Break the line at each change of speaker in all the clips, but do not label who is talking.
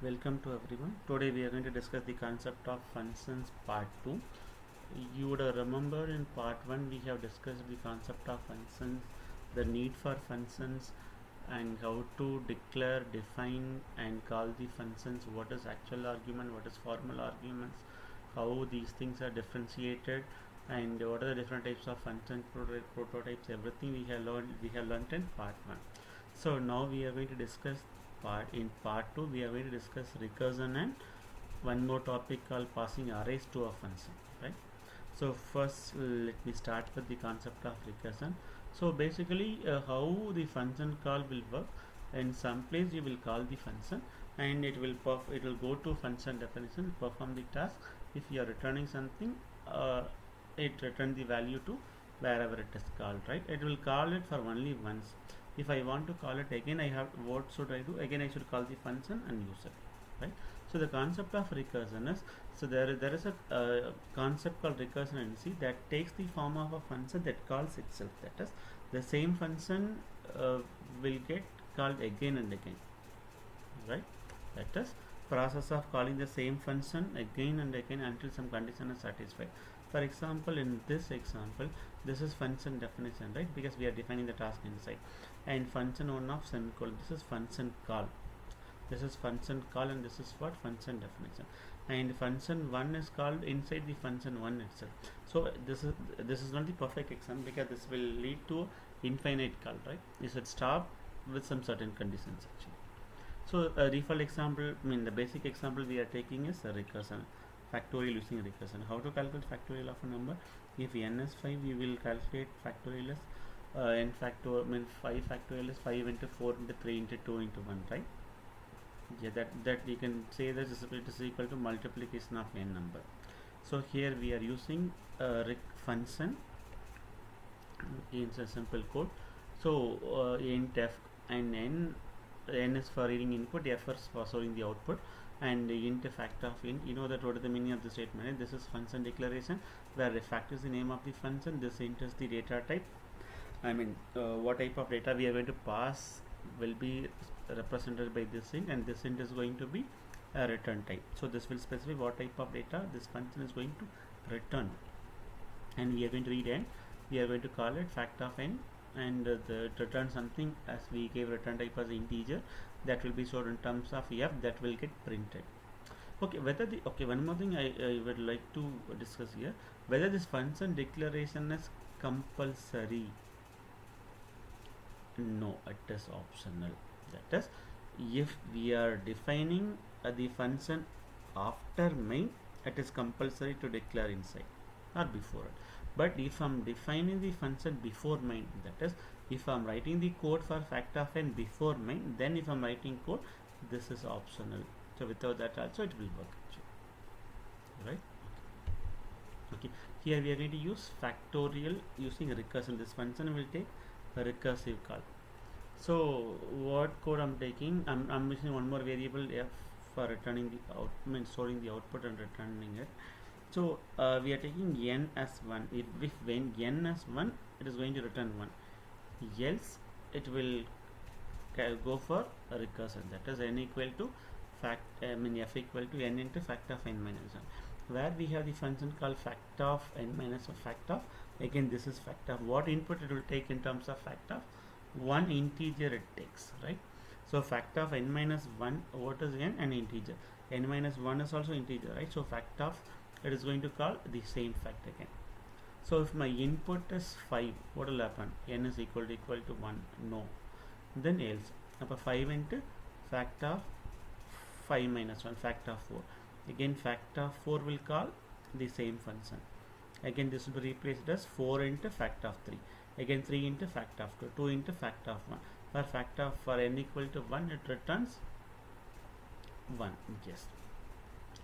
Welcome to everyone. Today we are going to discuss the concept of functions part 2. You would remember in part 1 we have discussed the concept of functions, the need for functions, and how to declare, define and call the functions, what is actual argument, what is formal arguments, how these things are differentiated, and what are the different types of function prototypes. Everything we have learned in part 1. So now we are going to discuss part 2 we are going to discuss recursion and one more topic called passing arrays to a function, right? So first let me start with the concept of recursion. So basically how the function call will work. In some place you will call the function and it will go to function definition, perform the task. If you are returning something, it return the value to wherever it is called, right? It will call it for only once. If I want to call it again, I have what should I do? Again I should call the function and use it, right? So the concept of recursion is, so there is a concept called recursion that takes the form of a function that calls itself. That is, the same function will get called again and again, right? That is, process of calling the same function again and again until some condition is satisfied. For example, in this example, this is function definition, right? Because we are defining the task inside, and function one of semicolon. This is function call. This is function call, and this is what function definition. And function one is called inside the function one itself. So this is not the perfect example because this will lead to infinite call, right? You should stop with some certain conditions actually. So a default example, I mean the basic example we are taking is a recursion, factorial using recursion. How to calculate factorial of a number? If n is 5, we will calculate factorial as n factor, I mean 5 factorial is 5 into 4 into 3 into 2 into 1, right? Yeah, that we can say that it is equal to multiplication of n number. So here we are using function in a simple code. So int f and n is for reading input, f is for storing the output, and int fact of int. You know that what is the meaning of the statement, right? This is function declaration where the fact is the name of the function, this int is the data type. I mean what type of data we are going to pass will be represented by this int, and this int is going to be a return type. So this will specify what type of data this function is going to return, and we are going to read n. We are going to call it fact of n, and the return something as we gave return type as integer that will be stored in terms of f that will get printed. Okay, one more thing I would like to discuss here, whether this function declaration is compulsory. No, it is optional. That is, if we are defining the function after main, it is compulsory to declare inside or before it. But if I'm defining the function before main, that is, if I'm writing the code for fact of n before main, then if I'm writing code, this is optional. So without that also it will work actually, right? Okay, here we are going to use factorial using recursion. This function will take a recursive call. So what code I'm taking, I'm using one more variable f for returning the out, I mean storing the output and returning it. So we are taking n as 1. If when n as 1, it is going to return 1. Else it will go for a recursion. That is n equal to f equal to n into fact of n minus 1. Where we have the function called fact of n minus of fact of. Again, this is fact of what input it will take in terms of fact of one integer it takes, right? So fact of n minus 1, what is n? An integer. N minus 1 is also integer, right? So fact of it is going to call the same fact again. So if my input is 5, what will happen? N is equal to 1. No. Then else. Now 5 into fact of 5 minus 1, fact of 4. Again fact of 4 will call the same function. Again this will be replaced as 4 into fact of 3. Again 3 into fact of 2, 2 into fact of 1. For fact of for n equal to 1, it returns 1. Yes.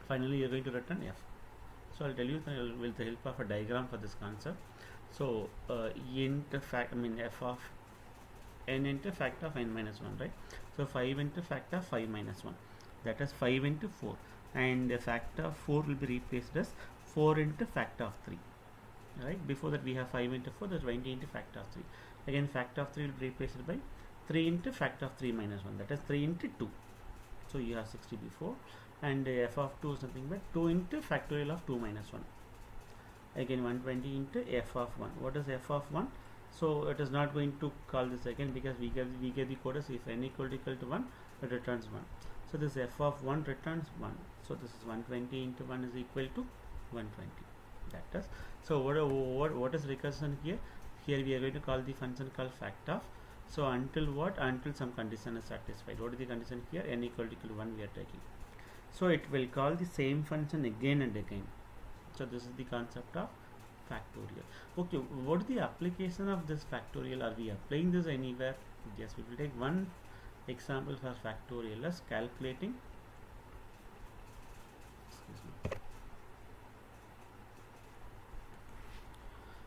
Finally, you are going to return f. So I'll tell you with the help of a diagram for this concept. So int fact, f of n into fact of n minus 1, right? So 5 into fact of 5 minus 1. That is 5 into 4. And the fact of 4 will be replaced as 4 into fact of 3. Right? Before that we have 5 into 4, that's 20 into fact of 3. Again fact of 3 will be replaced by 3 into fact of 3 minus 1, that is 3 into 2. So you have 60 before, and f of 2 is nothing but 2 into factorial of 2 minus 1. Again 120 into f of 1. What is f of 1? So it is not going to call this again, because we get the code as if n equal to 1, it returns 1. So this f of 1 returns 1. So this is 120 into 1 is equal to 120. That is, so what is recursion here? Here we are going to call the function called fact of. So until what? Until some condition is satisfied. What is the condition here? N equal to 1 we are taking. So it will call the same function again and again. So this is the concept of factorial. Okay, what is the application of this factorial? Are we applying this anywhere? Yes, we will take one example for factorial as calculating. Excuse me.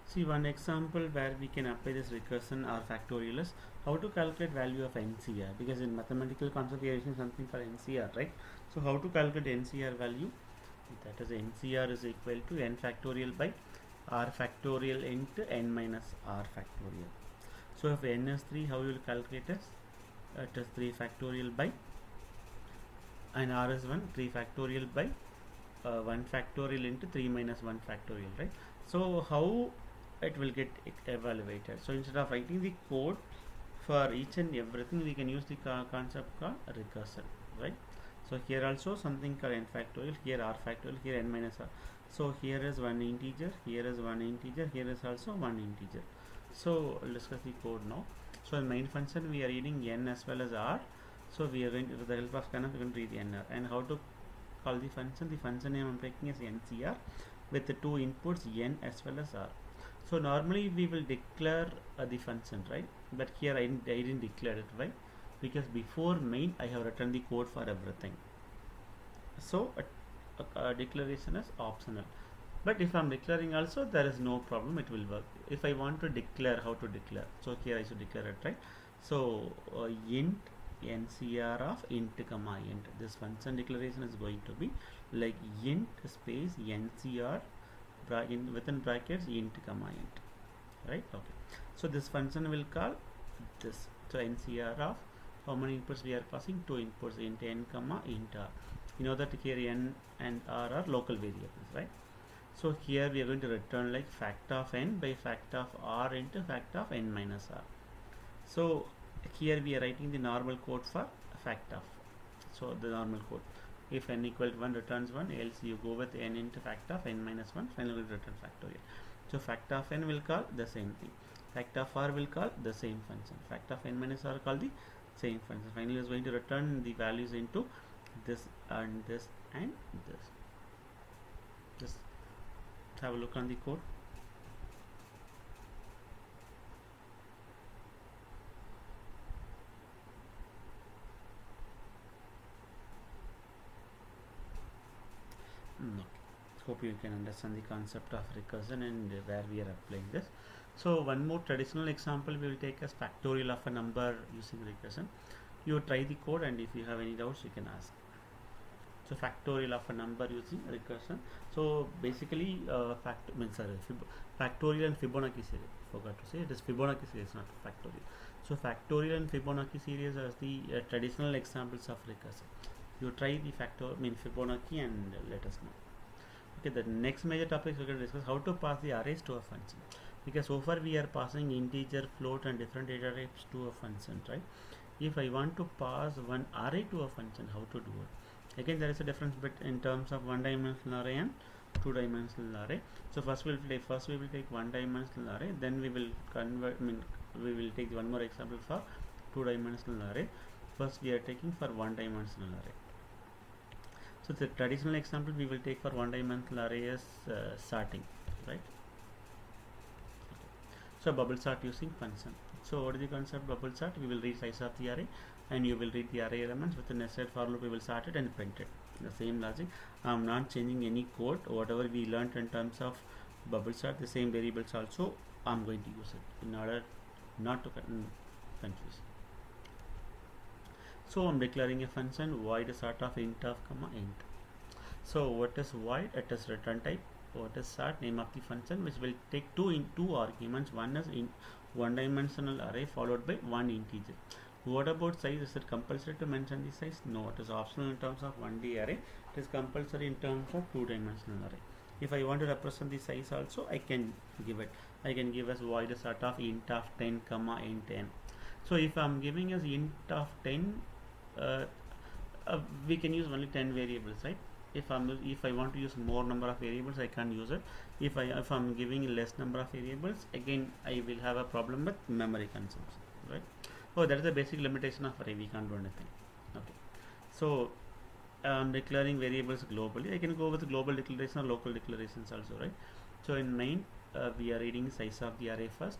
See, one example where we can apply this recursion or factorial is how to calculate value of NCR, because in mathematical concept we are using something for NCR, right? So how to calculate NCR value? That is, NCR is equal to n factorial by r factorial into n minus r factorial. So if n is 3, how you will calculate it? It is 3 factorial by, and r is 1, 3 factorial by 1 factorial into 3 minus 1 factorial, right? So how it will get evaluated? So instead of writing the code for each and everything, we can use the concept called recursion, right? So here also something called n factorial, here r factorial, here n minus r. So here is one integer, here is one integer, here is also one integer. So we'll discuss the code now. So in main function we are reading n as well as r. So we are going to, with the help of scanf, we are going to read the nr. And how to call the function? The function name I am taking is ncr with the two inputs n as well as r. So normally we will declare the function, right? But here I didn't declare it. Why? Because before main I have written the code for everything. So a declaration is optional. But if I am declaring also, there is no problem, it will work. If I want to declare, how to declare? So here I should declare it, right? So int ncr of int comma int. This function declaration is going to be like int space ncr within brackets int comma int, right? Okay. So this function will call this. So ncr of how many inputs we are passing? 2 inputs, int n comma int r. You know that here n and r are local variables, right? So here we are going to return like fact of n by fact of r into fact of n minus r. So here we are writing the normal code for fact of. So the normal code, if n equal to 1 returns 1, else you go with n into fact of n minus 1, finally will return factorial. So fact of n will call the same thing, fact of r will call the same function, fact of n minus r call the same function. Finally is going to return the values into this and this and this. Just have a look on the code. Okay. Hope you can understand the concept of recursion and where we are applying this. So one more traditional example we will take as factorial of a number using recursion. You try the code, and if you have any doubts you can ask. So factorial of a number using recursion. So basically factorial and Fibonacci series. Forgot to say it is Fibonacci series, not factorial. So factorial and Fibonacci series are the traditional examples of recursion. You try the Fibonacci and let us know. Okay, the next major topic we are going to discuss how to pass the arrays to a function. Because so far we are passing integer, float and different data types to a function, right? If I want to pass one array to a function, how to do it? Again, there is a difference in terms of one-dimensional array and two-dimensional array. So first we will take one-dimensional array, then we will convert. We will take one more example for two-dimensional array. First we are taking for one-dimensional array. So the traditional example we will take for one-dimensional array is sorting, right? So bubble sort using function. So what is the concept bubble sort? We will read size of the array, and you will read the array elements with a nested for loop. We will sort it and print it. The same logic. I am not changing any code. Whatever we learnt in terms of bubble sort, the same variables also I am going to use it in order not to confuse. So I am declaring a function void sort of int of comma int. So what is void? It is return type. What is sort? Name of the function, which will take two arguments. One is in one-dimensional array followed by one integer. What about size? Is it compulsory to mention the size? No, it is optional in terms of 1D array. It is compulsory in terms of 2-dimensional array. If I want to represent the size also, I can give it. I can give as void sort of int of 10 comma int n. So if I'm giving as int of 10, uh, we can use only 10 variables, right? If I want to use more number of variables, I can't use it. If I'm giving less number of variables, again I will have a problem with memory consumption, right? Oh, that is the basic limitation of array. We can't do anything. Okay, so I'm declaring variables globally. I can go with global declaration or local declarations also, right? So in main, we are reading size of the array first,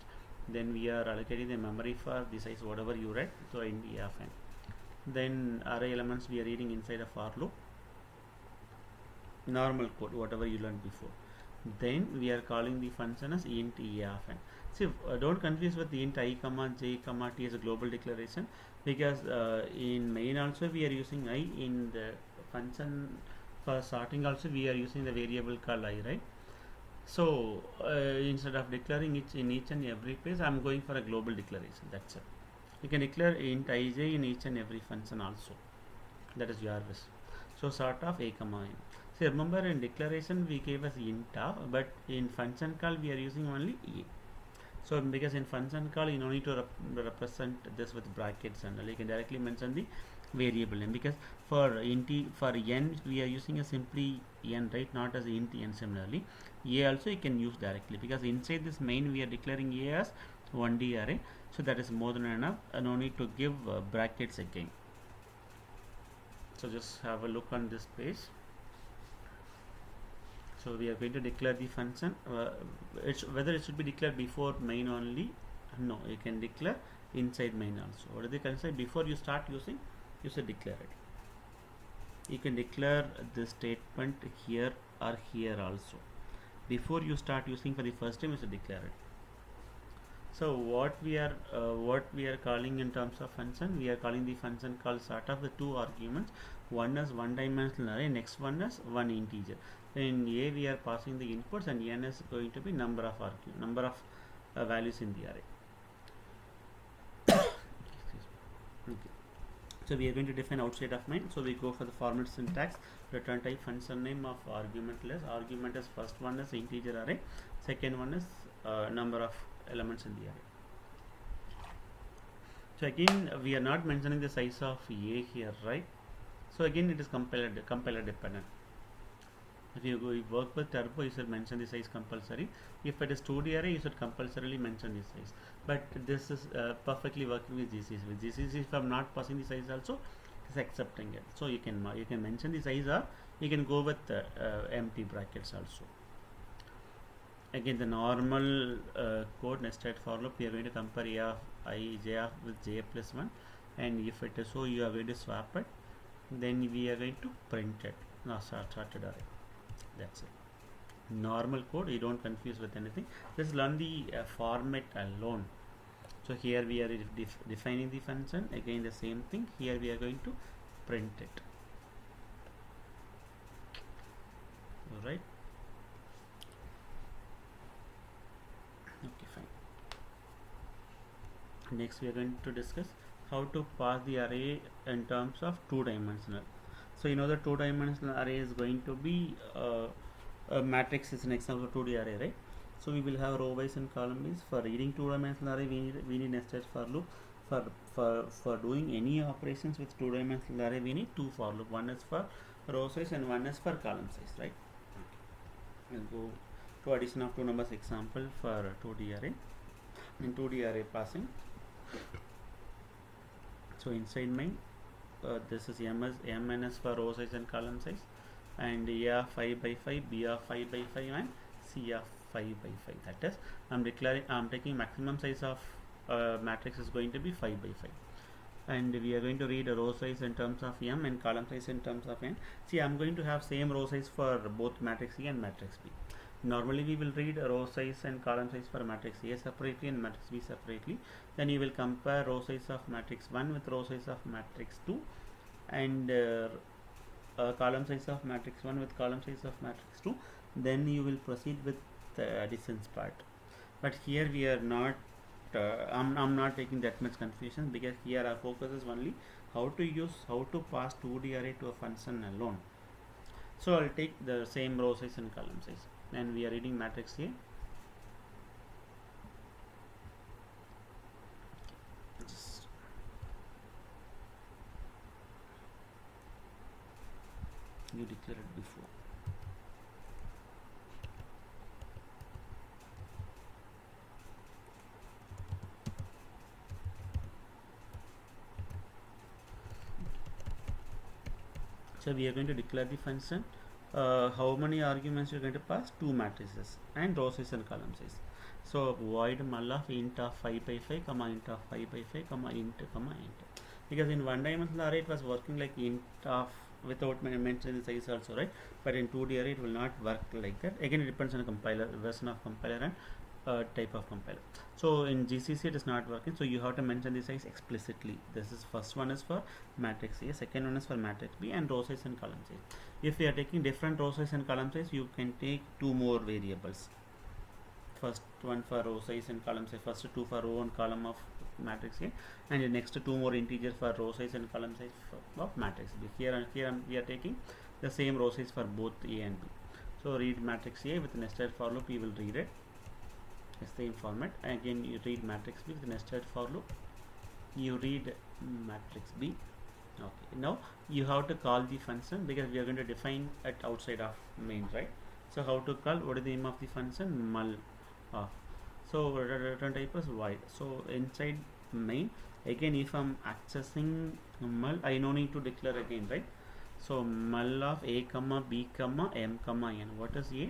then we are allocating the memory for the size whatever you read. So in the of n, then array elements we are reading inside a for loop, normal code whatever you learned before. Then we are calling the function as int a of n. See, don't confuse with the int I comma j comma t as a global declaration, because in main also we are using I, in the function for sorting also we are using the variable called I, right? So instead of declaring it in each and every place, I am going for a global declaration. That's it. You can declare int ij in each and every function also. That is your wish. So sort of a comma n. See, remember in declaration we gave us int of, but in function call we are using only a. So because in function call you don't need to represent this with brackets, and you can directly mention the variable name, because for for n we are using a simply n, right, not as int n. Similarly a also you can use directly, because inside this main we are declaring a as 1D array, so that is more than enough, no need to give brackets again. So just have a look on this page. So we are going to declare the function. Whether it should be declared before main only? No, you can declare inside main also. What is the concept? Before you start using, you should declare it. You can declare the statement here or here also. Before you start using for the first time, you should declare it. So what we are calling in terms of function, we are calling the function called sort of the two arguments. One is 1-dimensional array, next one is one integer. In a we are passing the inputs, and n is going to be number of values in the array. Okay. So we are going to define outside of main. So we go for the format syntax, return type function name of argument less. Argument is first one is integer array, second one is number of elements in the array. So again we are not mentioning the size of a here, right? So again it is compiler dependent. If you work with Turbo, you should mention the size compulsory. If it is 2D array, you should compulsorily mention the size. But this is perfectly working with GCC. With GCC, if I am not passing the size also, it is accepting it. So you can mention the size, or you can go with empty brackets also. Again, the normal code nested for loop, we are going to compare a of I j of with j plus 1, and if it is so, you are going to swap it. Then we are going to print it. Now sorted array. That's it. Normal code, you don't confuse with anything. Just learn the format alone. So here we are defining the function. Again the same thing. Here we are going to print it. Alright. Okay, fine. Next we are going to discuss how to pass the array in terms of 2-dimensional. So you know the 2-dimensional array is going to be a matrix is an example of 2D array, right? So we will have row wise and column wise. For reading 2-dimensional array, we need nested for loop. For doing any operations with 2-dimensional array, we need two for loop. One is for row size and one is for column size, right? We'll go to addition of two numbers example for 2D array. In 2D array passing. So inside main, this is mn is for row size and column size, and a of 5 by 5, b of 5 by 5, and c of 5 by 5. That is, I'm taking maximum size of matrix is going to be 5 by 5, and we are going to read a row size in terms of m and column size in terms of n. See, I'm going to have same row size for both matrix A and matrix B. Normally we will read a row size and column size for matrix A separately and matrix B separately. Then you will compare row size of matrix 1 with row size of matrix 2, and column size of matrix 1 with column size of matrix 2. Then you will proceed with the additions part. But here we are not I'm not taking that much confusion, because here our focus is only how to pass 2D array to a function alone. So I'll take the same row size and column size, and we are reading matrix A. Just you declare it before. So we are going to declare the function. How many arguments you're going to pass? Two matrices and row size and column size. So void null of int of 5 by 5 comma int of 5 by 5 comma int, because in one dimensional array it was working like int of without mentioning the size also, right? But in 2D array it will not work like that. Again, it depends on the compiler, version of compiler, and type of compiler. So in GCC it is not working, so you have to mention the size explicitly. This is first one is for matrix A, second one is for matrix B, and row size and column size. If you are taking different row size and column size, you can take two more variables. First one for row size and column size, first two for row and column of matrix A, and the next two more integers for row size and column size of matrix B. Here we are taking the same row size for both A and B. So read matrix A with nested for loop, you will read it. It's the same format. Again, you read matrix B with nested for loop. You read matrix B. Okay. Now you have to call the function, because we are going to define it outside of main, right? So how to call? What is the name of the function? Mul of. So return type is void. So inside main, again, if I'm accessing mul, I no need to declare again, right? So mul of a comma b comma m comma n. What is a?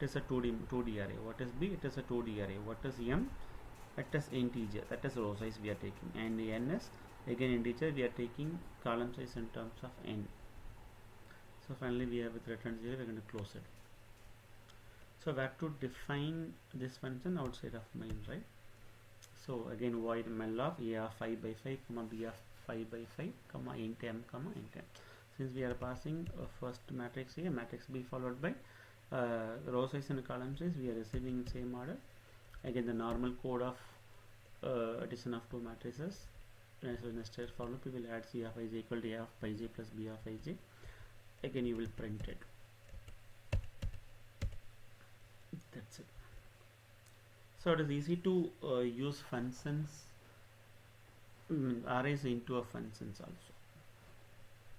It is a 2D array. What is b? It is a 2D array. What is m? It is integer. That is row size we are taking, and the n is again integer. We are taking column size in terms of n. So finally we have with return 0. We are going to close it. So we have to define this function outside of main, right? So again, void mul of a of 5 by 5 comma b of 5 by 5 comma int m comma int n. Since we are passing first matrix A, matrix B followed by row size and column size, we are receiving in same order. Again, the normal code of addition of two matrices. So nested for loop, we will add c of I j equal to a of pi j plus b of I j. Again, you will print it. That's it. So it is easy to use functions, arrays into a functions also.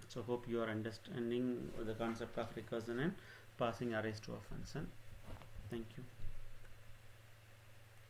So hope you are understanding the concept of recursion and passing arrays to a function. Thank you.